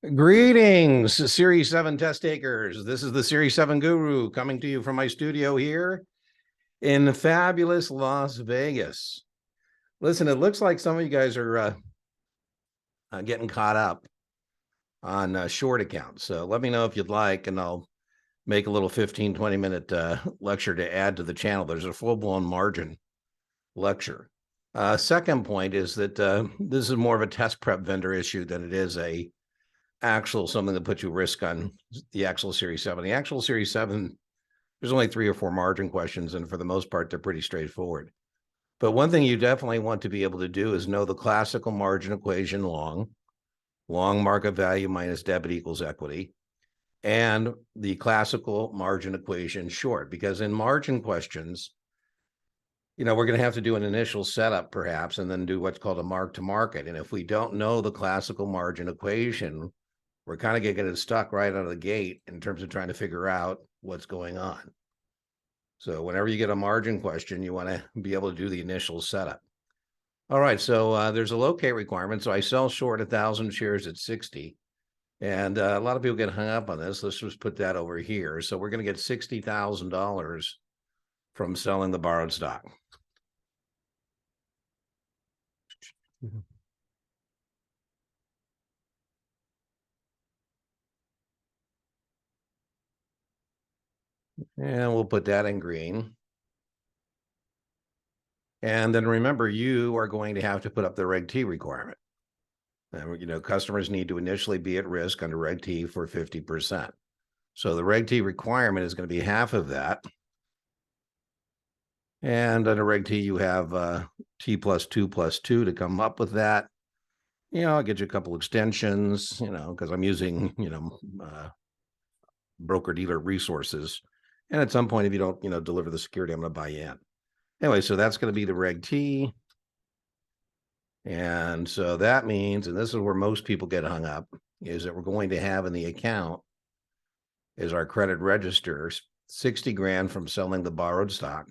Greetings, Series 7 test takers. This is the Series 7 Guru coming to you from my studio here in fabulous Las Vegas. Listen, it looks like some of you guys are getting caught up on short accounts. So let me know if you'd like, and I'll make a little 15, 20-minute lecture to add to the channel. There's a full-blown margin lecture. Second point is that this is more of a test prep vendor issue than it is a something that puts you risk on the actual Series 7. The actual Series 7, there's only 3 or 4 margin questions, and for the most part, they're pretty straightforward. But one thing you definitely want to be able to do is know the classical margin equation long market value minus debit equals equity, and the classical margin equation short, because in margin questions, we're going to have to do an initial setup perhaps, and then do what's called a mark to market. And if we don't know the classical margin equation, we're kind of getting stuck right out of the gate in terms of trying to figure out what's going on. So whenever you get a margin question, you want to be able to do the initial setup. All right, so there's a locate requirement. So I sell short 1,000 shares at 60. And a lot of people get hung up on this. Let's just put that over here. So we're going to get $60,000 from selling the borrowed stock. And we'll put that in green. And then remember, you are going to have to put up the Reg T requirement. And, customers need to initially be at risk under Reg T for 50%. So the Reg T requirement is going to be half of that. And under Reg T, you have T plus 2 to come up with that. I'll get you a couple extensions, because I'm using, broker-dealer resources. And at some point, if you don't, deliver the security, I'm going to buy you in. Anyway, so that's going to be the Reg T. And so that means, and this is where most people get hung up, is that we're going to have in the account is our credit register, 60 grand from selling the borrowed stock,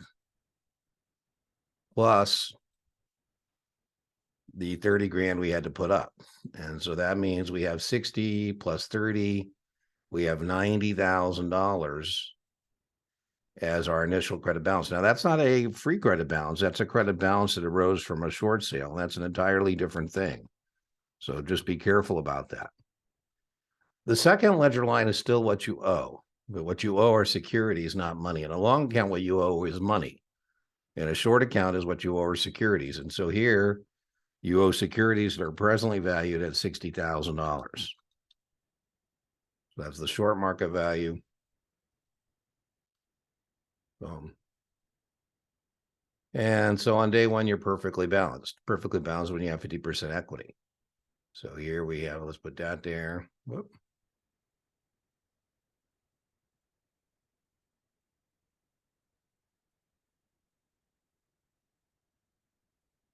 plus the 30 grand we had to put up. And so that means we have 60 plus 30, we have $90,000 as our initial credit balance. Now, that's not a free credit balance. That's a credit balance that arose from a short sale. That's an entirely different thing. So just be careful about that. The second ledger line is still what you owe, but what you owe are securities, not money. In a long account, what you owe is money. And a short account is what you owe are securities. And so here, you owe securities that are presently valued at $60,000. So that's the short market value. Boom. And so on day one, you're perfectly balanced when you have 50% equity. So here we have, let's put that there. Whoop.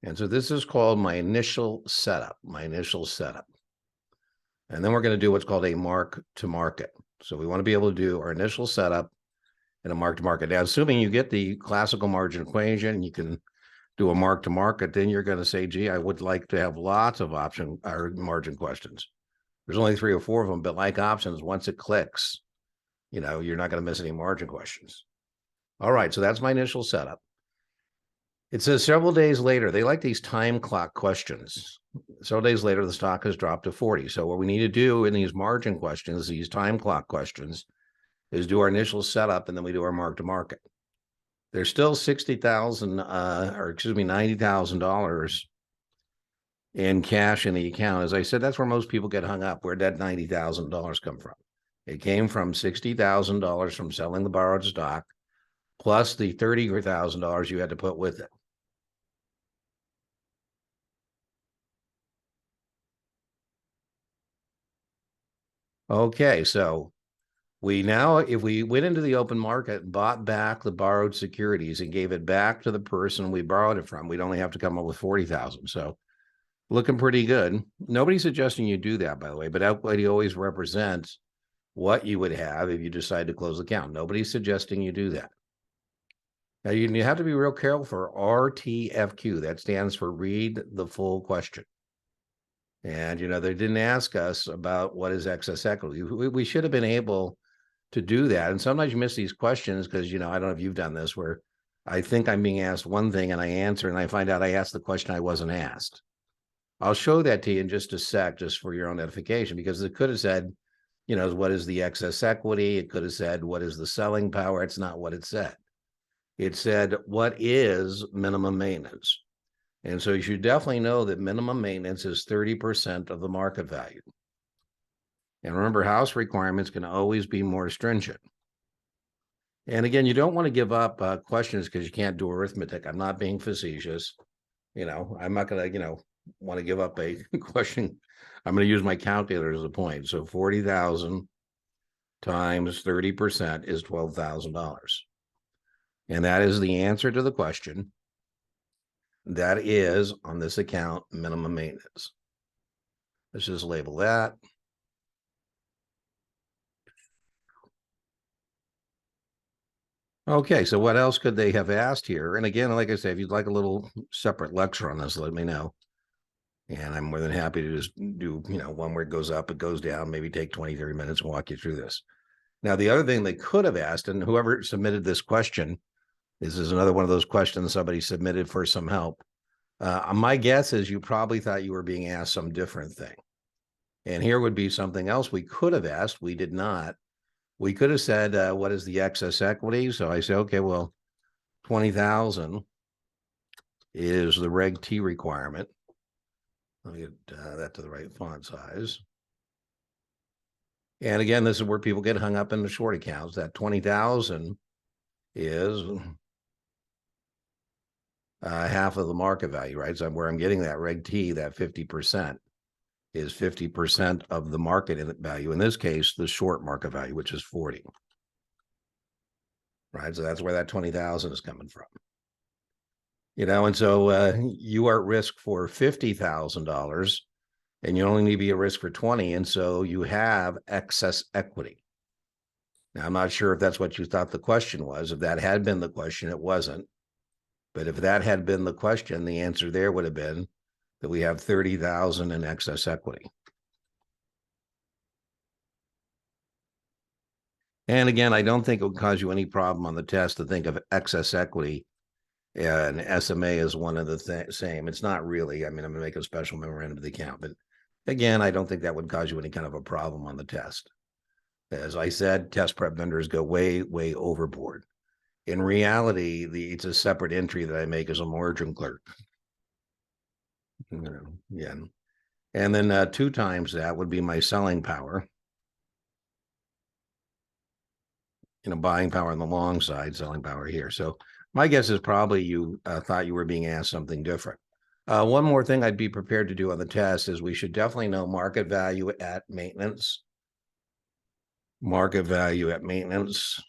And so this is called my initial setup. And then we're going to do what's called a mark to market. So we want to be able to do our initial setup and a mark to market. Now, assuming you get the classical margin equation, you can do a mark to market, then you're going to say, gee, I would like to have lots of option or margin questions. There's only 3 or 4 of them, but like options, once it clicks, you're not going to miss any margin questions. All right, so that's my initial setup. It says several days later, they like these time clock questions. Several days later, the stock has dropped to 40. So what we need to do in these margin questions, these time clock questions, is do our initial setup, and then we do our mark to market. There's still $90,000 in cash in the account. As I said, that's where most people get hung up. Where'd that $90,000 come from? It came from $60,000 from selling the borrowed stock, plus the $30,000 you had to put with it. Okay, so if we went into the open market, bought back the borrowed securities and gave it back to the person we borrowed it from, we'd only have to come up with 40,000. So looking pretty good. Nobody's suggesting you do that, by the way, but equity always represents what you would have if you decide to close the account. Nobody's suggesting you do that. Now, you have to be real careful for RTFQ. That stands for read the full question. And, they didn't ask us about what is excess equity. We should have been able to do that. And sometimes you miss these questions because, I don't know if you've done this, where I think I'm being asked one thing and I answer and I find out I asked the question I wasn't asked. I'll show that to you in just a sec, just for your own edification, because it could have said, what is the excess equity? It could have said, what is the selling power? It's not what it said. It said, what is minimum maintenance? And so you should definitely know that minimum maintenance is 30% of the market value. And remember, house requirements can always be more stringent. And again, you don't want to give up questions because you can't do arithmetic. I'm not being facetious. I'm not going to, want to give up a question. I'm going to use my calculator as a point. So 40,000 times 30% is $12,000. And that is the answer to the question. That is, on this account, minimum maintenance. Let's just label that. Okay, so what else could they have asked here? And again, like I say, if you'd like a little separate lecture on this, let me know. And I'm more than happy to just do, one where it goes up, it goes down, maybe take 20, 30 minutes and walk you through this. Now, the other thing they could have asked, and whoever submitted this question, this is another one of those questions somebody submitted for some help. My guess is you probably thought you were being asked some different thing. And here would be something else we could have asked. We did not. We could have said, what is the excess equity? So I say, okay, well, 20,000 is the Reg T requirement. Let me get that to the right font size. And again, this is where people get hung up in the short accounts. That 20,000 is half of the market value, right? So where I'm getting that Reg T, that 50% is 50% of the market value. In this case, the short market value, which is 40. Right? So that's where that 20,000 is coming from. And so you are at risk for $50,000 and you only need to be at risk for 20. And so you have excess equity. Now, I'm not sure if that's what you thought the question was. If that had been the question, it wasn't. But if that had been the question, the answer there would have been that we have 30,000 in excess equity. And again, I don't think it would cause you any problem on the test to think of excess equity and SMA is one of the same. It's not really. I mean, I'm going to make a special memorandum of the account, but again, I don't think that would cause you any kind of a problem on the test. As I said, test prep vendors go way, way overboard. In reality, it's a separate entry that I make as a margin clerk. Yeah. And then 2 times that would be my selling power. Buying power on the long side, selling power here. So my guess is probably you thought you were being asked something different. One more thing I'd be prepared to do on the test is we should definitely know market value at maintenance. Market value at maintenance.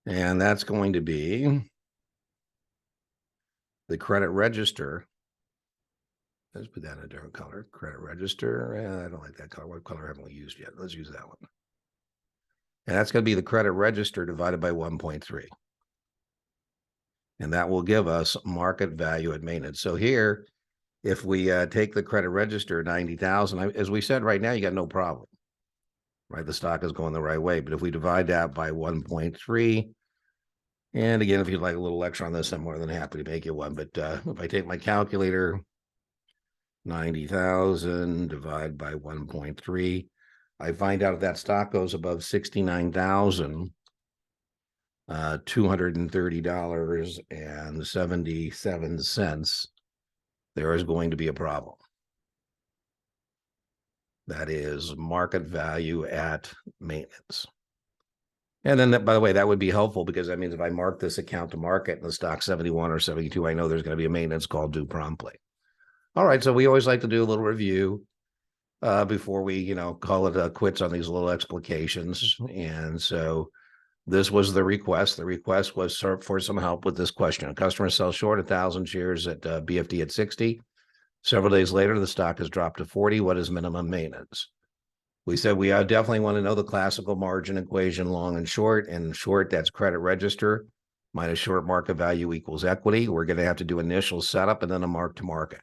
And that's going to be the credit register. Let's put that in a different color. Credit register. I don't like that color. What color haven't we used yet? Let's use that one. And that's going to be the credit register divided by 1.3. And that will give us market value at maintenance. So here, if we take the credit register, 90,000, as we said, right now, you got no problem, right? The stock is going the right way. But if we divide that by 1.3, and again, if you'd like a little lecture on this, I'm more than happy to make you one. But if I take my calculator, 90,000 divided by 1.3, I find out if that stock goes above $69,230.77, there is going to be a problem. That is market value at maintenance. And then, by the way, that would be helpful because that means if I mark this account to market and the stock 71 or 72, I know there's going to be a maintenance call due promptly. All right, so we always like to do a little review before we, call it quits on these little explications. And so this was the request. The request was for some help with this question. A customer sells short 1,000 shares at BFD at 60. Several days later, the stock has dropped to 40. What is minimum maintenance? We said we definitely want to know the classical margin equation, long and short. And short, that's credit register minus short market value equals equity. We're going to have to do initial setup and then a mark to market.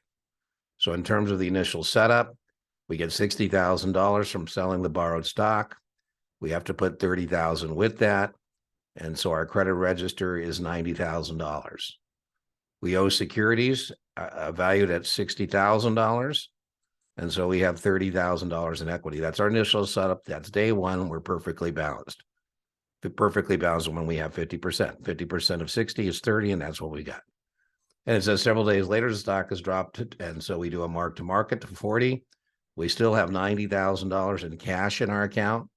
So in terms of the initial setup, we get $60,000 from selling the borrowed stock. We have to put $30,000 with that. And so our credit register is $90,000. We owe securities valued at $60,000. And so we have $30,000 in equity. That's our initial setup. That's day one. We're perfectly balanced. Perfectly balanced when we have 50%. 50% of 60 is 30, and that's what we got. And it says several days later, the stock has dropped. And so we do a mark to market to 40. We still have $90,000 in cash in our account.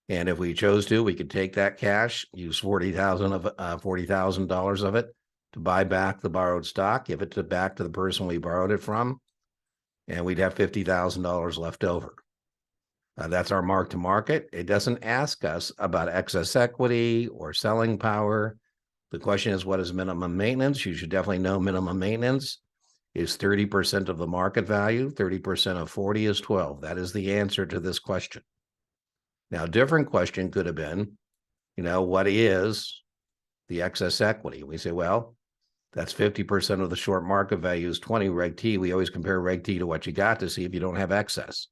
And if we chose to, we could take that cash, use $40,000 of it to buy back the borrowed stock, give it back to the person we borrowed it from, and we'd have $50,000 left over. That's our mark to market. It doesn't ask us about excess equity or selling power. The question is, what is minimum maintenance? You should definitely know minimum maintenance is 30% of the market value. 30% of 40 is 12. That is the answer to this question. Now, a different question could have been, what is the excess equity? We say, well, that's 50% of the short market value is 20 Reg T. We always compare Reg T to what you got to see if you don't have excess.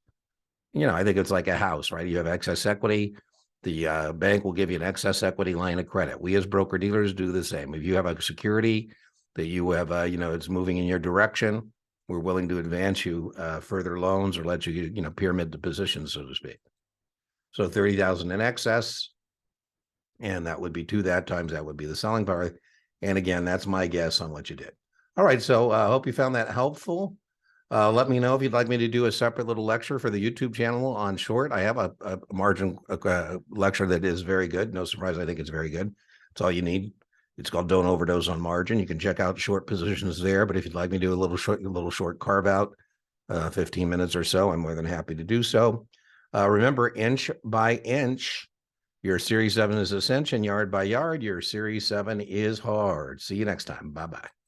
I think it's like a house, right? You have excess equity. The bank will give you an excess equity line of credit. We as broker dealers do the same. If you have a security that you have, it's moving in your direction, we're willing to advance you further loans or let you, pyramid the position, so to speak. So 30,000 in excess, and that would be that times that would be the selling power. And again, that's my guess on what you did. All right, so I hope you found that helpful. Let me know if you'd like me to do a separate little lecture for the YouTube channel on short. I have a margin lecture that is very good. No surprise, I think it's very good. It's all you need. It's called Don't Overdose on Margin. You can check out short positions there. But if you'd like me to do a little short carve out, 15 minutes or so, I'm more than happy to do so. Remember, inch by inch, your Series 7 is ascension. Yard by yard, your Series 7 is hard. See you next time. Bye-bye.